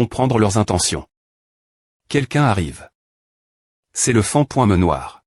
comprendre leurs intentions. Quelqu'un arrive. C'est le fan Pointe Noire.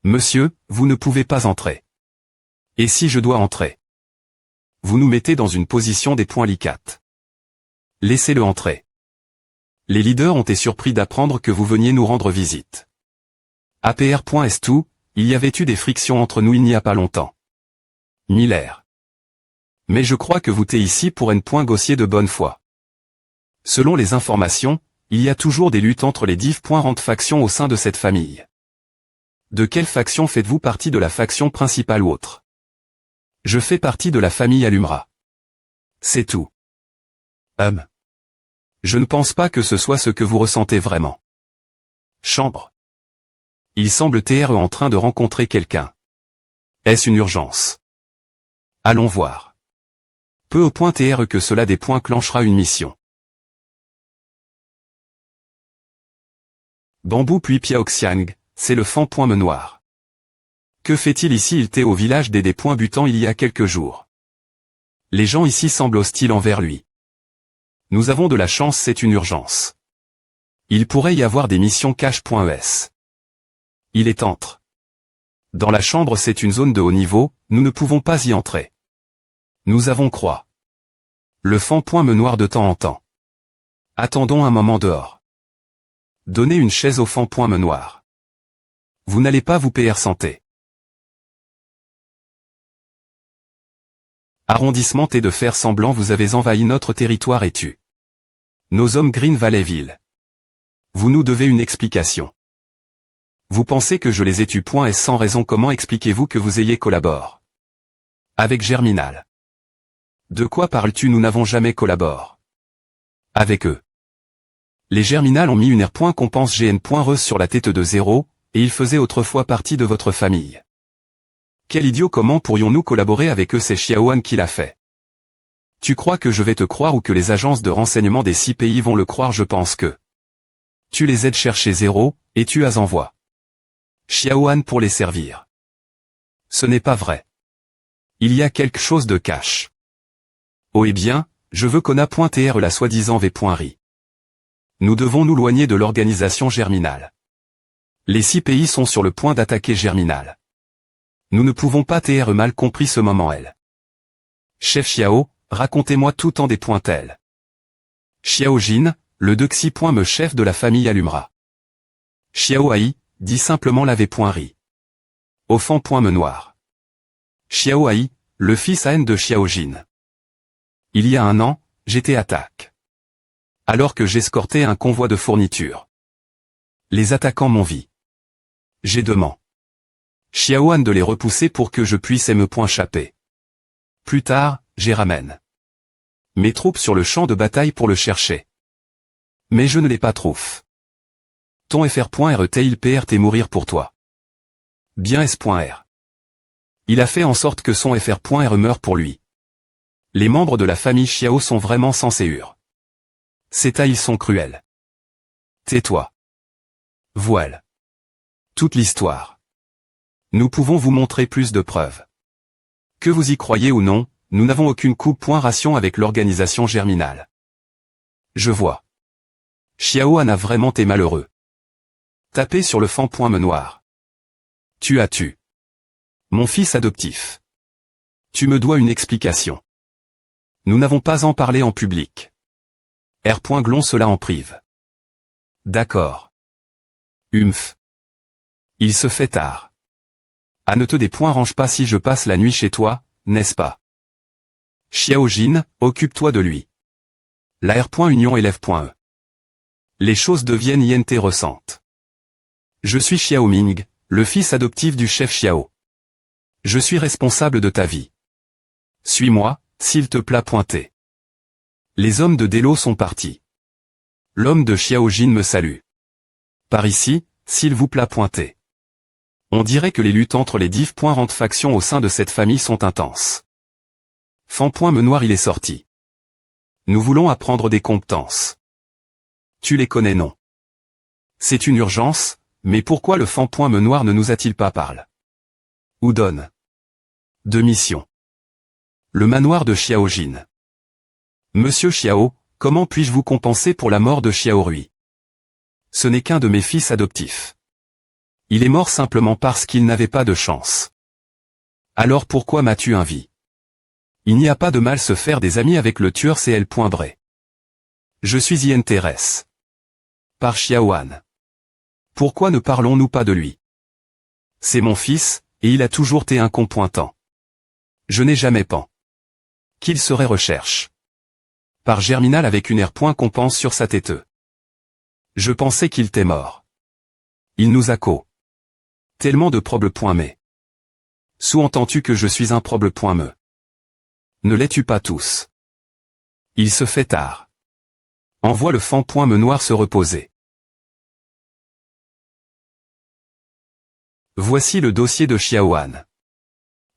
Monsieur, vous ne pouvez pas entrer. Et si je dois entrer? Vous nous mettez dans une position des points licates. Laissez-le entrer. Les leaders ont été surpris d'apprendre que vous veniez nous rendre visite. APR.S2, il y avait eu des frictions entre nous il n'y a pas longtemps. Miller. Mais je crois que vous êtes ici pour un point gossier de bonne foi. Selon les informations, il y a toujours des luttes entre les différentes factions au sein de cette famille. De quelle faction faites-vous partie, de la faction principale ou autre? Je fais partie de la famille Alumra. C'est tout. Je ne pense pas que ce soit ce que vous ressentez vraiment. Chambre. Il semble être en train de rencontrer quelqu'un. Est-ce une urgence? Allons voir. Peu au point que cela déclenchera une mission. Bambou puis Piaoxiang, c'est le fan Pointe Noire. Que fait-il ici? Il était au village des Points Butants il y a quelques jours. Les gens ici semblent hostiles envers lui. Nous avons de la chance, c'est une urgence. Il pourrait y avoir des missions cache.es. Il est entre. Dans la chambre, c'est une zone de haut niveau, nous ne pouvons pas y entrer. Nous avons croix. Le fan Pointe Noire de temps en temps. Attendons un moment dehors. Donnez une chaise au fan Pointe Noire. Vous n'allez pas vous payer santé. Arrondissement et de faire semblant, vous avez envahi notre territoire et tu. Nos hommes Green Valleyville. Vous nous devez une explication. Vous pensez que je les ai tués point et sans raison? Comment expliquez-vous que vous ayez collaboré avec Germinal? De quoi parles-tu? Nous n'avons jamais collaboré avec eux. Les Germinal ont mis une R.compense GN.Re sur la tête de zéro, et ils faisaient autrefois partie de votre famille. Quel idiot! Comment pourrions-nous collaborer avec eux? C'est Xiaohan qui l'a fait. Tu crois que je vais te croire ou que les agences de renseignement des 6 pays vont le croire? Je pense que tu les aides chercher zéro, et tu as envoie Xiaohan pour les servir. Ce n'est pas vrai. Il y a quelque chose de cache. Oh eh bien, je veux qu'on a la soi-disant V.Ri. Nous devons nous éloigner de l'organisation Germinal. Les 6 pays sont sur le point d'attaquer Germinal. Nous ne pouvons pas mal compris ce moment. Elle. Chef Xiao, racontez-moi tout en des pointelles. Xiao Jin, le Dexi. Me chef de la famille Alumra. Xiao Ai, dit simplement la V.Ri. Au fan Pointe Noire. Xiao Ai, le fils à haine de Xiao Jin. Il y a un an, j'étais attaque. Alors que j'escortais un convoi de fournitures. Les attaquants m'ont vu. J'ai demandé Xiaohan de les repousser pour que je puisse me échapper. Plus tard, j'ai ramène mes troupes sur le champ de bataille pour le chercher. Mais je ne l'ai pas trouvé. Ton FR.RE il PRT mourir pour toi. Bien S.R. Il a fait en sorte que son FR.RE meure pour lui. Les membres de la famille Xiao sont vraiment sans hurler. Ils sont cruels. Tais-toi. Voile. Toute l'histoire. Nous pouvons vous montrer plus de preuves. Que vous y croyez ou non, nous n'avons aucune ration avec l'organisation Germinal. Je vois. Xiaohan a vraiment été malheureux. Tapez sur le fan Pointe Noire. Tu as tué mon fils adoptif. Tu me dois une explication. Nous n'avons pas en parlé en public. Glon cela en prive. D'accord. Humph. Il se fait tard. À ne te range pas si je passe la nuit chez toi, n'est-ce pas? Xiao Jin, occupe-toi de lui. La R.Union élève.E. Les choses deviennent intéressantes. Je suis Xiao Ming, le fils adoptif du chef Xiao. Je suis responsable de ta vie. Suis-moi, s'il te plaît. Pointé. Les hommes de Delo sont partis. L'homme de Xiao Jin me salue. Par ici, s'il vous plaît. Pointé. On dirait que les luttes entre les différentes factions au sein de cette famille sont intenses. Fan Pointe Noire il est sorti. Nous voulons apprendre des compétences. Tu les connais non? C'est une urgence, mais pourquoi le fan Pointe Noire ne nous a-t-il pas parlé? Ou donne de mission. Le manoir de Xiao Jin. Monsieur Xiao, comment puis-je vous compenser pour la mort de Xiaorui? Ce n'est qu'un de mes fils adoptifs. Il est mort simplement parce qu'il n'avait pas de chance. Alors pourquoi m'as-tu invi? Il n'y a pas de mal se faire des amis avec le tueur CL.Bray. Je suis INTRS. Par Xiaoan. Pourquoi ne parlons-nous pas de lui? C'est mon fils, et il a toujours été un con pointant. Je n'ai jamais pan. Qu'il serait recherche. Par Germinal avec une R.Compense sur sa tête. Je pensais qu'il t'est mort. Il nous a co. Tellement de proble.me. Sous-entends-tu que je suis un proble.me? Ne les-tu pas tous? Il se fait tard. Envoie le fan.me noir se reposer. Voici le dossier de Xiaoan.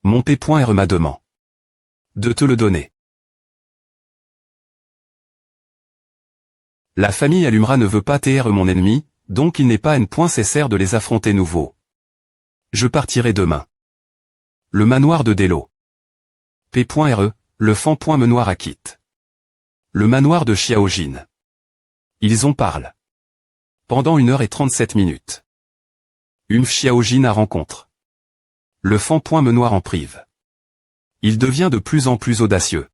Mon P.R m'a demandé de te le donner. La famille Alumra ne veut pas TR mon ennemi, donc il n'est pas nécessaire de les affronter nouveau. Je partirai demain. Le manoir de Delo. P.re, le fan.me noir acquitte. Le manoir de Xiaojin. Ils en parlent. Pendant 1h37. Une Xiaojin à rencontre. Le fan.me noir en prive. Il devient de plus en plus audacieux.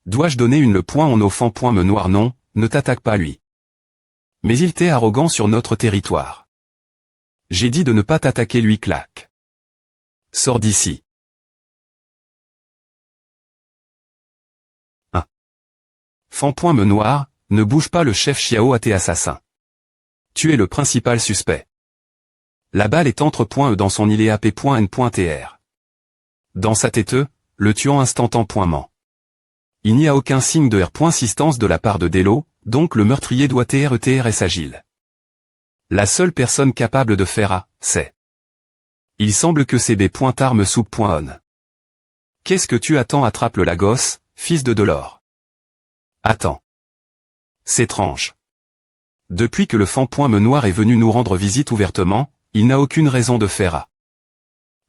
Dois-je donner le point en au fan.me noir? Non, ne t'attaque pas lui. Mais il t'est arrogant sur notre territoire. J'ai dit de ne pas t'attaquer lui claque. Sors d'ici. 1. Fan.me noir, ne bouge pas, le chef Xiao a tes assassins. Tu es le principal suspect. La balle est entre .e dans son îlet AP.N.tr. Dans sa tête, le tuant instantanément. Il n'y a aucun signe de R.Assistance de la part de Delo, donc le meurtrier doit TRETRS agile. La seule personne capable de faire A, c'est. Il semble que c'est B.Arme sous.on. Qu'est-ce que tu attends? Attrape le Lagos, fils de Delors. Attends. C'est étrange. Depuis que le fan.me noir est venu nous rendre visite ouvertement, il n'a aucune raison de faire A.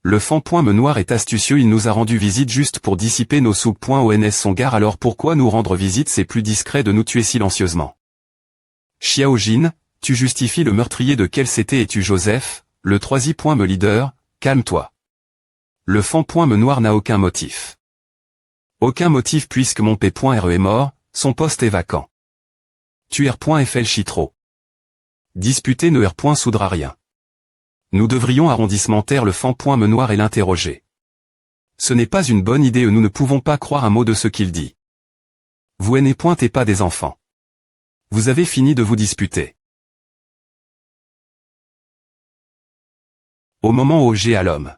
Le fan.me noir est astucieux, il nous a rendu visite juste pour dissiper nos sous.ons son gare, alors pourquoi nous rendre visite? C'est plus discret de nous tuer silencieusement. Xiaojin, tu justifies le meurtrier de quel c'était? Es-tu Joseph, le troisième leader? Calme-toi. Le fan.me noir n'a aucun motif. Aucun motif puisque mon P.re est mort, son poste est vacant. Tu R.fl chitro. Disputer ne R.soudra rien. Nous devrions arrondissementaire le fan.me noir et l'interroger. Ce n'est pas une bonne idée, nous ne pouvons pas croire un mot de ce qu'il dit. Vous n'êtes pas des enfants. Vous avez fini de vous disputer. Au moment où j'ai à l'homme.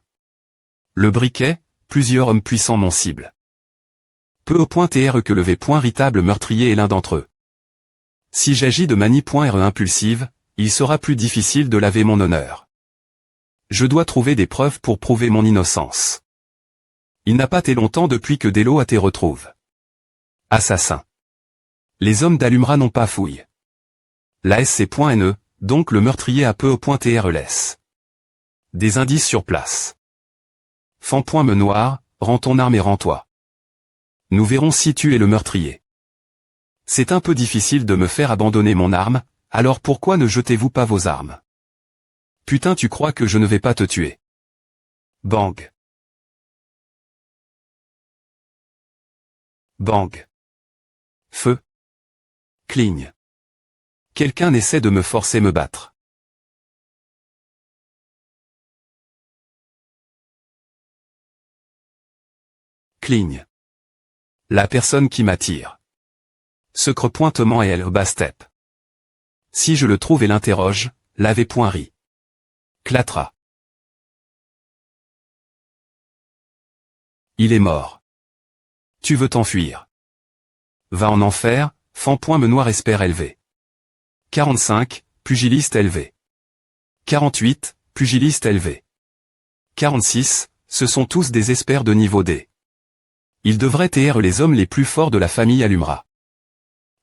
Le briquet, plusieurs hommes puissants mon cible. Peu au .tr que le V.ritable meurtrier est l'un d'entre eux. Si j'agis de manie.re impulsive, il sera plus difficile de laver mon honneur. Je dois trouver des preuves pour prouver mon innocence. Il n'a pas été longtemps depuis que Delo a été retrouvé. Assassin. Les hommes d'Alumra n'ont pas fouillé. La SC.ne, donc le meurtrier a peu au .tr laisse. Des indices sur place. Fan.me noir, rends ton arme et rends-toi. Nous verrons si tu es le meurtrier. C'est un peu difficile de me faire abandonner mon arme, alors pourquoi ne jetez-vous pas vos armes? Putain, tu crois que je ne vais pas te tuer? Bang. Bang. Feu. Cligne. Quelqu'un essaie de me forcer me battre. Cligne. La personne qui m'attire. Secre pointement et elle bas step. Si je le trouve et l'interroge, laver.ri. Clatra. Il est mort. Tu veux t'enfuir. Va en enfer, fan.me noir espère élevé. 45, pugiliste élevé. 48, pugiliste élevé. 46, ce sont tous des experts de niveau D. Ils devraient être les hommes les plus forts de la famille Alumra.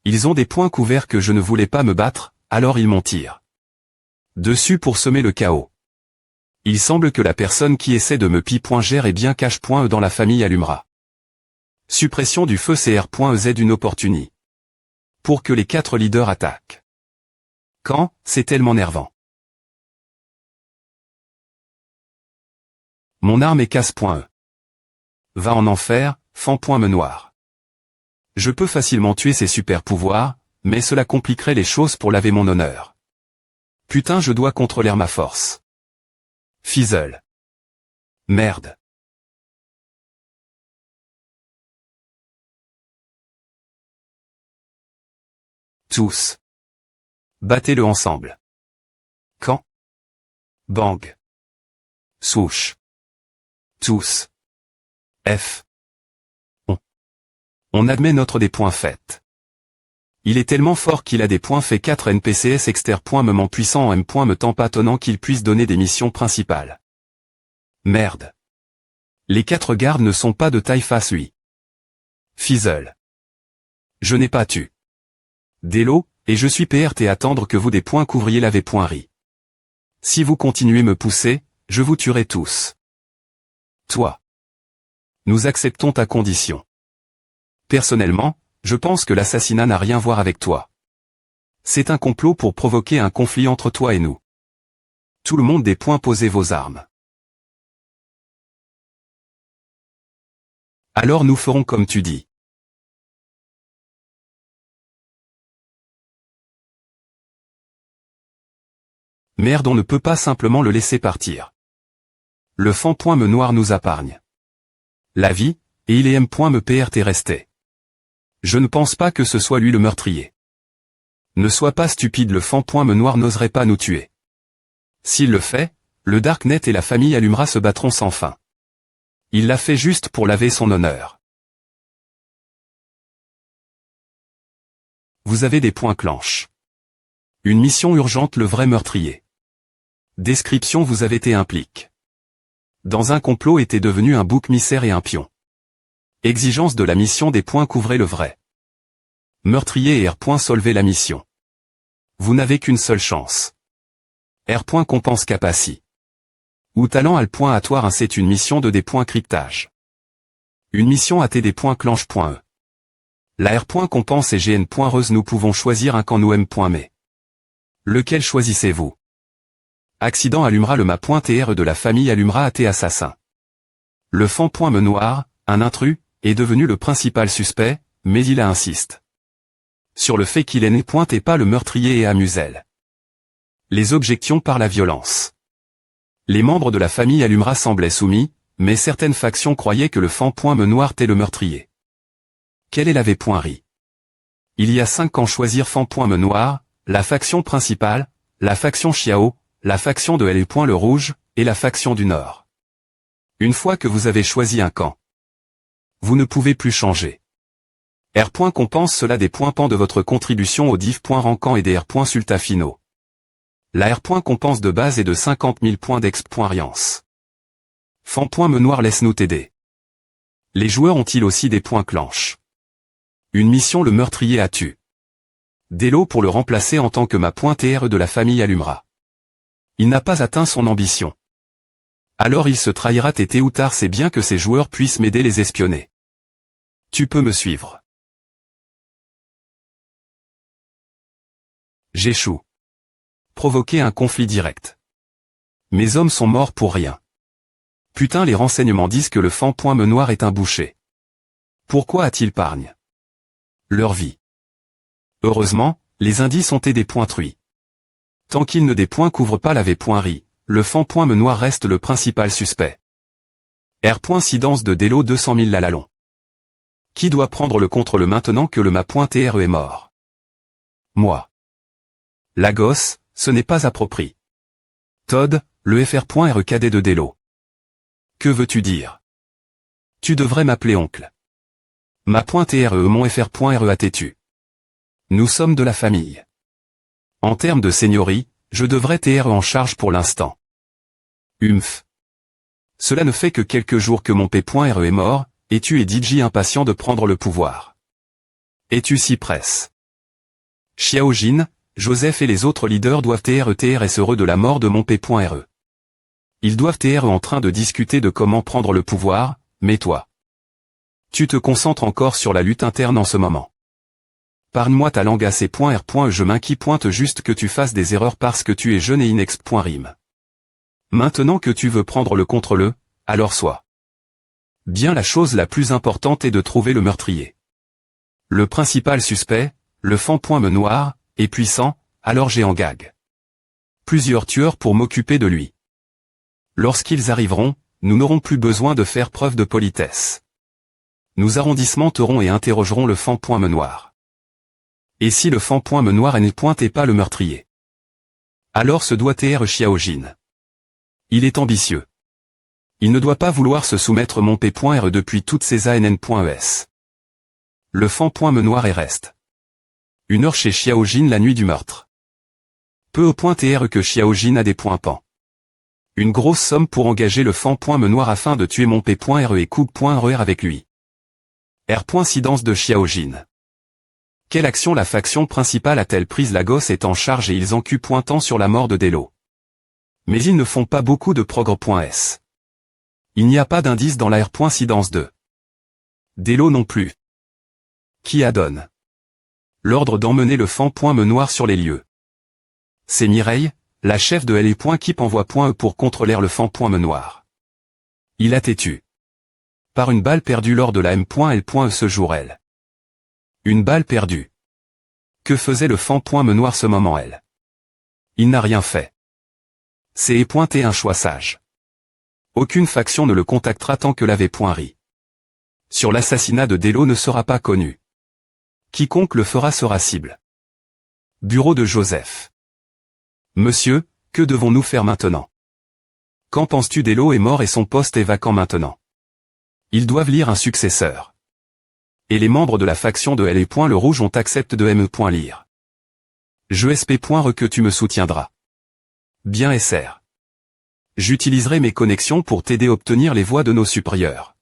Ils ont des points couverts que je ne voulais pas me battre, alors ils m'en tirent dessus pour semer le chaos. Il semble que la personne qui essaie de me pi.gère est bien cache.e dans la famille Alumra. Suppression du feu CR.ez une opportunité. pour que les 4 leaders attaquent. Quand, c'est tellement nervant. Mon arme est casse.e. Va en enfer, fan.me noir. Je peux facilement tuer ces super pouvoirs, mais cela compliquerait les choses pour laver mon honneur. Putain, je dois contrôler ma force. Fizzle. Merde. Tous. Battez-le ensemble. Quand? Bang. Swoosh. Tous. F. On admet notre des points faits. Il est tellement fort qu'il a des points faits 4 NPCS exter.me puissant en M. me tant pas tonnant qu'il puisse donner des missions principales. Merde. Les 4 gardes ne sont pas de taille face lui. Fizzle. Je n'ai pas tu. Delo, et je suis PRT attendre que vous des points couvriez l'ave.ri. Si vous continuez me pousser, je vous tuerai tous. Toi. Nous acceptons ta condition. Personnellement, je pense que l'assassinat n'a rien à voir avec toi. C'est un complot pour provoquer un conflit entre toi et nous. Tout le monde des points posez vos armes. Alors nous ferons comme tu dis. Merde, on ne peut pas simplement le laisser partir. Le fan.me noir nous épargne la vie, et il est M.me PRT resté. Je ne pense pas que ce soit lui le meurtrier. Ne sois pas stupide, le fan.me noir n'oserait pas nous tuer. S'il le fait, le Darknet et la famille Allumera se battront sans fin. Il l'a fait juste pour laver son honneur. Vous avez des points clenches. Une mission urgente, le vrai meurtrier. Description, vous avez été impliqué dans un complot, était devenu un bouc émissaire et un pion. Exigence de la mission, des points couvrez le vrai meurtrier et R. Solvez la mission. Vous n'avez qu'une seule chance. R. Compense capaci. Ou talent al. Atoire, c'est une mission de des points cryptage. Une mission AT des points clenche.e. La R. Compense et GN. Reuse, nous pouvons choisir un camp nous M.me. Lequel choisissez-vous? Accident Allumera le ma.tr de la famille Allumera AT assassin. Le fan.me noir, un intrus, est devenu le principal suspect, mais il insiste sur le fait qu'il est né et pas le meurtrier et amusel. Les objections par la violence. Les membres de la famille Allumera semblaient soumis, mais certaines factions croyaient que le fan.me noir était le meurtrier. Quelle est l'ave.ri? Il y a 5 camps choisir fan.me noir, la faction principale, la faction Chiao, la faction de L. Le Rouge, et la faction du Nord. Une fois que vous avez choisi un camp, vous ne pouvez plus changer. R. Compense cela des points pan de votre contribution au div. Rankant et des R. Sulta finaux. La R. Compense de base est de 50 000 points d'exp.riance. Fan.me noir laisse-nous t'aider. Les joueurs ont-ils aussi des points clenches? Une mission, le meurtrier a tué Delo pour le remplacer en tant que ma.tr de la famille Allumera. Il n'a pas atteint son ambition. Alors il se trahira tété ou tard, c'est bien que ces joueurs puissent m'aider les espionner. Tu peux me suivre. J'échoue. Provoquer un conflit direct. Mes hommes sont morts pour rien. Putain, les renseignements disent que le fan.me noir est un boucher. Pourquoi a-t-il pargne leur vie? Heureusement, les indices ont été des points truis. Tant qu'il ne des points couvre pas l'ave.ri, le fan.me noir reste le principal suspect. R. Sidence de Delo 200 000 Lalalon. Qui doit prendre le contrôle maintenant que le ma.tr est mort? Moi. La gosse, ce n'est pas approprié. Todd, le fr.re cadet de Delo. Que veux-tu dire? Tu devrais m'appeler oncle. Ma.tr mon fr.re a têtu. Nous sommes de la famille. En termes de seigneurie, je devrais être en charge pour l'instant. Humph. Cela ne fait que quelques jours que mon P.re est mort, et tu es DJ impatient de prendre le pouvoir. Et tu s'y presses. Xiaojin, Joseph et les autres leaders doivent être heureux de la mort de mon P.re. Ils doivent être en train de discuter de comment prendre le pouvoir, mais toi. Tu te concentres encore sur la lutte interne en ce moment. Parle-moi ta langue AC.R. Je m'inquiète. Juste que tu fasses des erreurs parce que tu es jeune et inexp. Rime. Maintenant que tu veux prendre le contre-le, alors sois. Bien, la chose la plus importante est de trouver le meurtrier. Le principal suspect, le fan. Noir, est puissant, alors j'ai en gag plusieurs tueurs pour m'occuper de lui. Lorsqu'ils arriveront, nous n'aurons plus besoin de faire preuve de politesse. Nous arrondissementerons et interrogerons le fan. Noir. Et si le fan. Noir n'est pas le meurtrier? Alors ce doit être Xiaojin. Il est ambitieux. Il ne doit pas vouloir se soumettre mon P.R. depuis toutes ces ANN.ES. Le fan. Noir et reste 1 heure chez Xiaojin la nuit du meurtre. Peu au point TR que Xiaojin a des points pan. Une grosse somme pour engager le fan. Noir afin de tuer mon P.R. et Coup.RER avec lui. R.Incidence de Xiaojin. Quelle action la faction principale a-t-elle prise? La gosse est en charge et ils en pointant sur la mort de Delo. Mais ils ne font pas beaucoup de progrès.S. Il n'y a pas d'indice dans la R.Incidence de Delo non plus. Qui adonne l'ordre d'emmener le fan. Noir sur les lieux? C'est Mireille, la chef de LE. Qui envoie .E pour contrôler le fan. Noir. Il a têtu. Par une balle perdue lors de la M.L.E ce jour elle. Une balle perdue. Que faisait le fan. Noir ce moment elle? Il n'a rien fait. C'est un choix sage. Aucune faction ne le contactera tant que l'avait ri. Sur l'assassinat de Delo ne sera pas connu. Quiconque le fera sera cible. Bureau de Joseph. Monsieur, que devons-nous faire maintenant? Qu'en penses-tu? Delo est mort et son poste est vacant maintenant. Ils doivent lire un successeur. Et les membres de la faction de LE. Le Rouge ont accepté de me.lire. Je sp.re que tu me soutiendras. Bien SR. J'utiliserai mes connexions pour t'aider à obtenir les voix de nos supérieurs.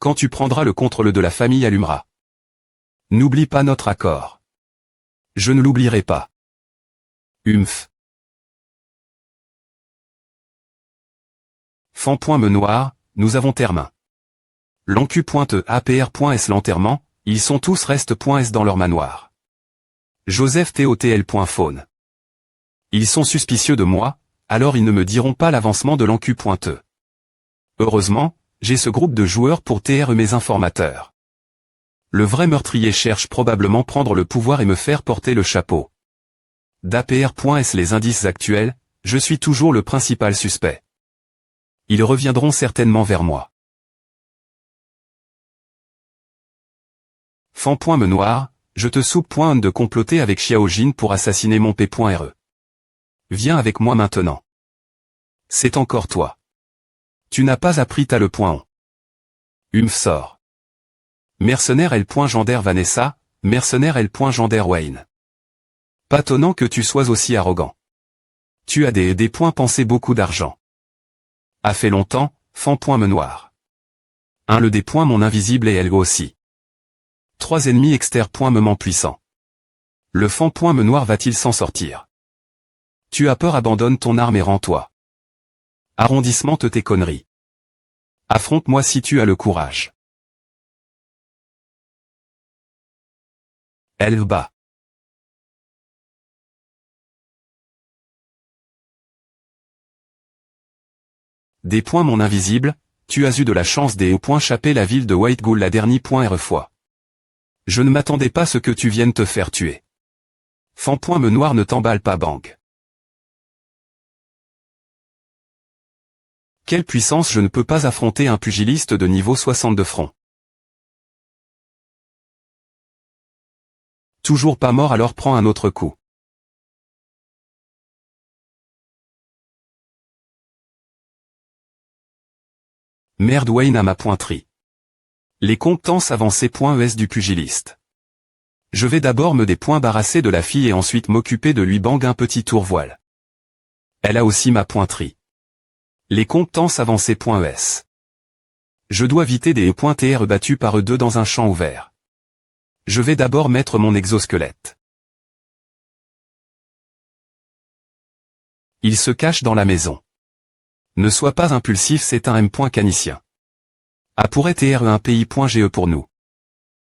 Quand tu prendras le contrôle de la famille allumera. N'oublie pas notre accord. Je ne l'oublierai pas. Humph. Fan. Noir, nous avons termin. L'encu.apr.s l'enterrement, ils sont tous restent.s dans leur manoir. Joseph TOTL. Faune. Ils sont suspicieux de moi, alors ils ne me diront pas l'avancement de l'encu.e. Heureusement, j'ai ce groupe de joueurs pour TR mes informateurs. Le vrai meurtrier cherche probablement prendre le pouvoir et me faire porter le chapeau. d'APR.S les indices actuels, je suis toujours le principal suspect. Ils reviendront certainement vers moi. Fan. Noir, je te soupe de comploter avec Xiaojin pour assassiner mon P.RE. Viens avec moi maintenant. C'est encore toi. Tu n'as pas appris ta le point. Sort. Mercenaire L. Gender Vanessa, mercenaire L. Gender Wayne. Pas tonnant que tu sois aussi arrogant. Tu as des points pensés beaucoup d'argent. A fait longtemps, fan. Noir. Le des points mon invisible et elle aussi. 3 ennemis externes. Puissant. Le fan. Noir va-t-il s'en sortir? Tu as peur, abandonne ton arme et rends-toi. Arrondissement tes conneries. Affronte-moi si tu as le courage. Elle bat. Des points mon invisible, tu as eu de la chance des chapé la ville de White Ghoul la dernière fois. Je ne m'attendais pas à ce que tu viennes te faire tuer. Fan. Noir ne t'emballe pas bang. Quelle puissance, je ne peux pas affronter un pugiliste de niveau 60 de front. Toujours pas mort, alors prends un autre coup. Merde, Wayne à ma pointerie. Les compétences avancées.es du pugiliste. Je vais d'abord me débarrasser de la fille et ensuite m'occuper de lui bang un petit tour voile. Elle a aussi ma pointerie. Les compétences avancées.es. Je dois éviter des TR battus par eux deux dans un champ ouvert. Je vais d'abord mettre mon exosquelette. Il se cache dans la maison. Ne sois pas impulsif, c'est un M. Canicien. A pourrait TR un pays.ge pour nous.